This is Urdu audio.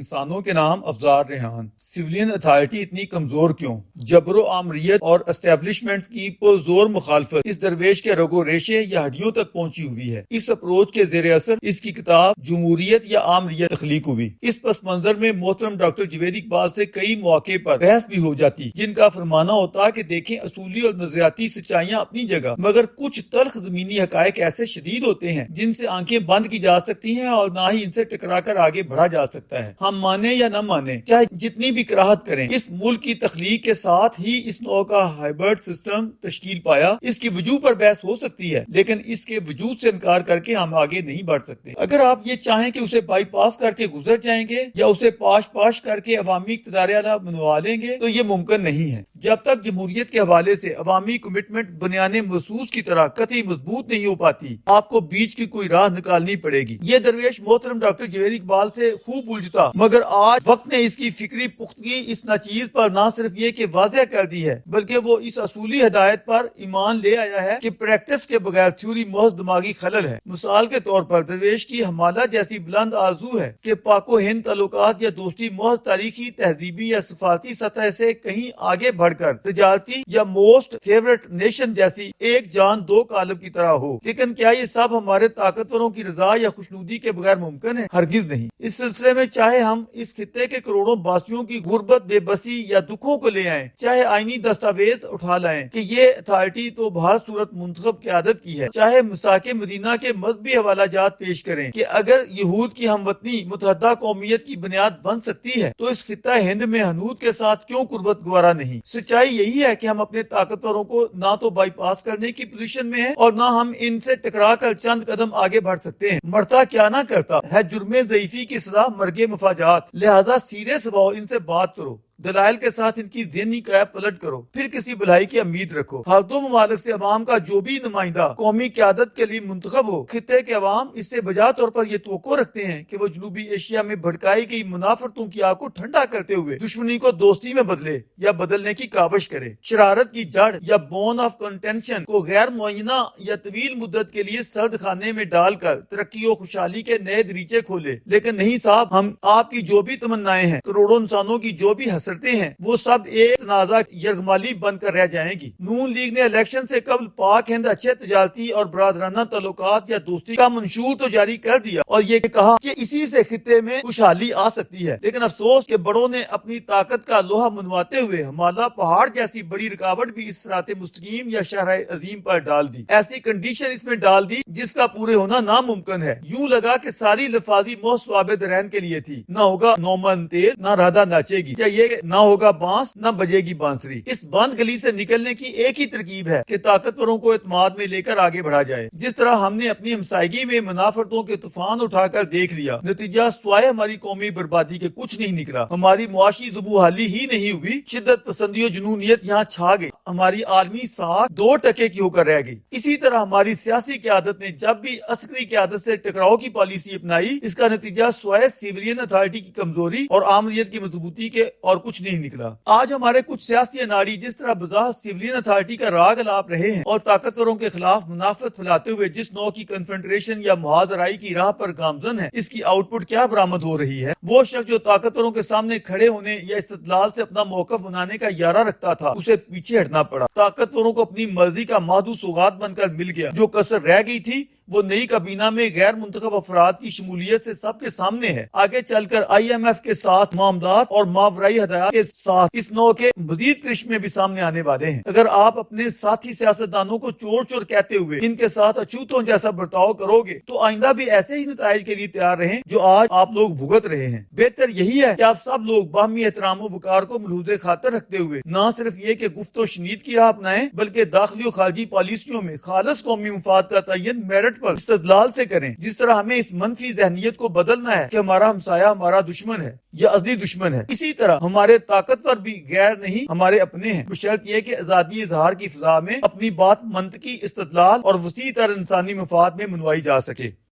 انسانوں کے نام افزار ریحان۔ سویلین اتھارٹی اتنی کمزور کیوں؟ جبر و آمریت اور اسٹیبلشمنٹ کی پرزور مخالفت اس درویش کے رگو ریشے یا ہڈیوں تک پہنچی ہوئی ہے۔ اس اپروچ کے زیر اثر اس کی کتاب جمہوریت یا آمریت تخلیق ہوئی۔ اس پس منظر میں محترم ڈاکٹر جوید اقبال سے کئی مواقع پر بحث بھی ہو جاتی، جن کا فرمانا ہوتا کہ دیکھیں اصولی اور نظریاتی سچائیاں اپنی جگہ، مگر کچھ تلخ زمینی حقائق ایسے شدید ہوتے ہیں جن سے آنکھیں بند کی جا سکتی ہیں اور نہ ہی ان سے ٹکرا کر آگے بڑھا جا سکتا ہے۔ ہم مانیں یا نہ مانیں، چاہے جتنی بھی کراہت کریں، اس ملک کی تخلیق کے ساتھ ہی اس نوع کا ہائبرڈ سسٹم تشکیل پایا۔ اس کی وجوہ پر بحث ہو سکتی ہے، لیکن اس کے وجود سے انکار کر کے ہم آگے نہیں بڑھ سکتے۔ اگر آپ یہ چاہیں کہ اسے بائی پاس کر کے گزر جائیں گے یا اسے پاش کر کے عوامی اقتدار اعلیٰ منوا لیں گے تو یہ ممکن نہیں ہے۔ جب تک جمہوریت کے حوالے سے عوامی کمٹمنٹ بنیان محسوس کی طرح قطعی مضبوط نہیں ہو پاتی، آپ کو بیچ کی کوئی راہ نکالنی پڑے گی۔ یہ درویش محترم ڈاکٹر جوید اقبال سے خوب الجھتا، مگر آج وقت نے اس کی فکری پختگی اس ناچیز پر نہ صرف یہ کہ واضح کر دی ہے، بلکہ وہ اس اصولی ہدایت پر ایمان لے آیا ہے کہ پریکٹس کے بغیر تھیوری محض دماغی خلل ہے۔ مثال کے طور پر درویش کی حمالہ جیسی بلند آرزو ہے کہ پاک و ہند تعلقات یا دوستی محض تاریخی، تہذیبی یا سفارتی سطح سے کہیں آگے بڑھ کر تجارتی یا موسٹ فیورٹ نیشن جیسی ایک جان دو کالم کی طرح ہو۔ لیکن کیا یہ سب ہمارے طاقتوروں کی رضا یا خوشنودی کے بغیر ممکن ہے؟ ہرگز نہیں۔ اس سلسلے میں چاہے ہم اس خطے کے کروڑوں باسیوں کی غربت، بے بسی یا دکھوں کو لے آئیں، چاہے آئینی دستاویز اٹھا لائیں کہ یہ اتھارٹی تو بہر صورت منتخب قیادت کی ہے، چاہے مساق مدینہ کے مذہبی حوالہ جات پیش کریں کہ اگر یہود کی ہم وطنی متحدہ قومیت کی بنیاد بن سکتی ہے تو اس خطہ ہند میں ہنود کے ساتھ کیوں قربت گوارا نہیں؟ سچائی یہی ہے کہ ہم اپنے طاقتوروں کو نہ تو بائی پاس کرنے کی پوزیشن میں ہیں اور نہ ہم ان سے ٹکرا کر چند قدم آگے بڑھ سکتے ہیں۔ مرتا کیا نہ کرتا ہے جرم ضعیفی کی سزا مرگ مفاجات، لہذا سیدھے سباؤ ان سے بات کرو، دلائل کے ساتھ ان کی ذہنی قیب پلٹ کرو، پھر کسی بھلائی کی امید رکھو۔ ہر دو ممالک سے عوام کا جو بھی نمائندہ قومی قیادت کے لیے منتخب ہو، خطے کے عوام اس سے بجا طور پر یہ توقع رکھتے ہیں کہ وہ جنوبی ایشیا میں بھڑکائی گئی منافرتوں کی آگ کو ٹھنڈا کرتے ہوئے دشمنی کو دوستی میں بدلے یا بدلنے کی کاوش کرے، شرارت کی جڑ یا بون آف کنٹینشن کو غیر معینہ یا طویل مدت کے لیے سرد خانے میں ڈال کر ترقی و خوشحالی کے نئے دریچے کھولے۔ لیکن نہیں صاحب، ہم آپ کی جو بھی تمنائیں ہیں، کروڑوں انسانوں کی جو بھی ہیں، وہ سب ایک تنازع یرغمالی بن کر رہ جائیں گی۔ نون لیگ نے الیکشن سے قبل پاک ہند اچھے تجارتی اور برادرانہ تعلقات یا دوستی کا منشور تو جاری کر دیا اور یہ کہا کہ اسی سے خطے میں خوشحالی آ سکتی ہے، لیکن افسوس کہ بڑوں نے اپنی طاقت کا لوہا منواتے ہوئے ہمالہ پہاڑ جیسی بڑی رکاوٹ بھی اس صراط مستقیم یا شرح عظیم پر ڈال دی، ایسی کنڈیشن اس میں ڈال دی جس کا پورے ہونا ناممکن ہے۔ یوں لگا کہ ساری لفاظی محض ثوابت رہن کے لیے تھی، نہ ہوگا نومن تیز، نہ رادہ ناچے گی، یا یہ نہ ہوگا بانس نہ بجے گی بانسری۔ اس بند گلی سے نکلنے کی ایک ہی ترکیب ہے کہ طاقتوروں کو اعتماد میں لے کر آگے بڑھا جائے۔ جس طرح ہم نے اپنی ہمسائیگی میں منافرتوں کے طوفان اٹھا کر دیکھ لیا، نتیجہ سوائے ہماری قومی بربادی کے کچھ نہیں نکلا۔ ہماری معاشی زبوحالی ہی نہیں ہوئی، شدت پسندی و جنونیت یہاں چھا گئی، ہماری عالمی ساکھ 2% کی ہو کر رہ گئی۔ اسی طرح ہماری سیاسی قیادت نے جب بھی عسکری قیادت سے ٹکراؤ کی پالیسی اپنائی، اس کا نتیجہ سوائے سویلین اتھارٹی کی کمزوری اور آمریت کی مضبوطی کے اور کچھ نہیں نکلا۔ آج ہمارے کچھ سیاسی اناڑی جس طرح بظاہر سویلین اتھارٹی کا راگ الاپ رہے ہیں اور طاقتوروں کے خلاف منافرت پھیلاتے ہوئے جس نوع کی کنفرنٹریشن یا محاذ آرائی کی راہ پر گامزن ہے، اس کی آؤٹ پٹ کیا برآمد ہو رہی ہے؟ وہ شخص جو طاقتوروں کے سامنے کھڑے ہونے یا استدلال سے اپنا موقف بنانے کا ارادہ رکھتا تھا، اسے پیچھے ہٹنا پڑا۔ طاقتوروں کو اپنی مرضی کا مادو سوغات بن کر مل گیا۔ جو کسر رہ گئی تھی وہ نئی کابینہ میں غیر منتخب افراد کی شمولیت سے سب کے سامنے ہے۔ آگے چل کر IMF کے ساتھ معاملات اور ماورائی ہدایات کے ساتھ اس نوع کے مزید کرشمے بھی سامنے آنے والے ہیں۔ اگر آپ اپنے ساتھی سیاستدانوں کو چور چور کہتے ہوئے ان کے ساتھ اچھوتوں جیسا برتاؤ کرو گے تو آئندہ بھی ایسے ہی نتائج کے لیے تیار رہیں جو آج آپ لوگ بھگت رہے ہیں۔ بہتر یہی ہے کہ آپ سب لوگ باہمی احترام و وقار کو ملحوظ خاطر رکھتے ہوئے نہ صرف یہ کہ گفت و شنید کی راہ اپنائیں، بلکہ داخلی و خارجی پالیسیوں میں خالص قومی مفاد کا تعین میرٹ پر استدلال سے کریں۔ جس طرح ہمیں اس منفی ذہنیت کو بدلنا ہے کہ ہمارا ہمسایہ ہمارا دشمن ہے یا ازلی دشمن ہے، اسی طرح ہمارے طاقتور بھی غیر نہیں ہمارے اپنے ہیں، بشرط یہ کہ آزادی اظہار کی فضا میں اپنی بات منطقی استدلال اور وسیع تر انسانی مفاد میں منوائی جا سکے۔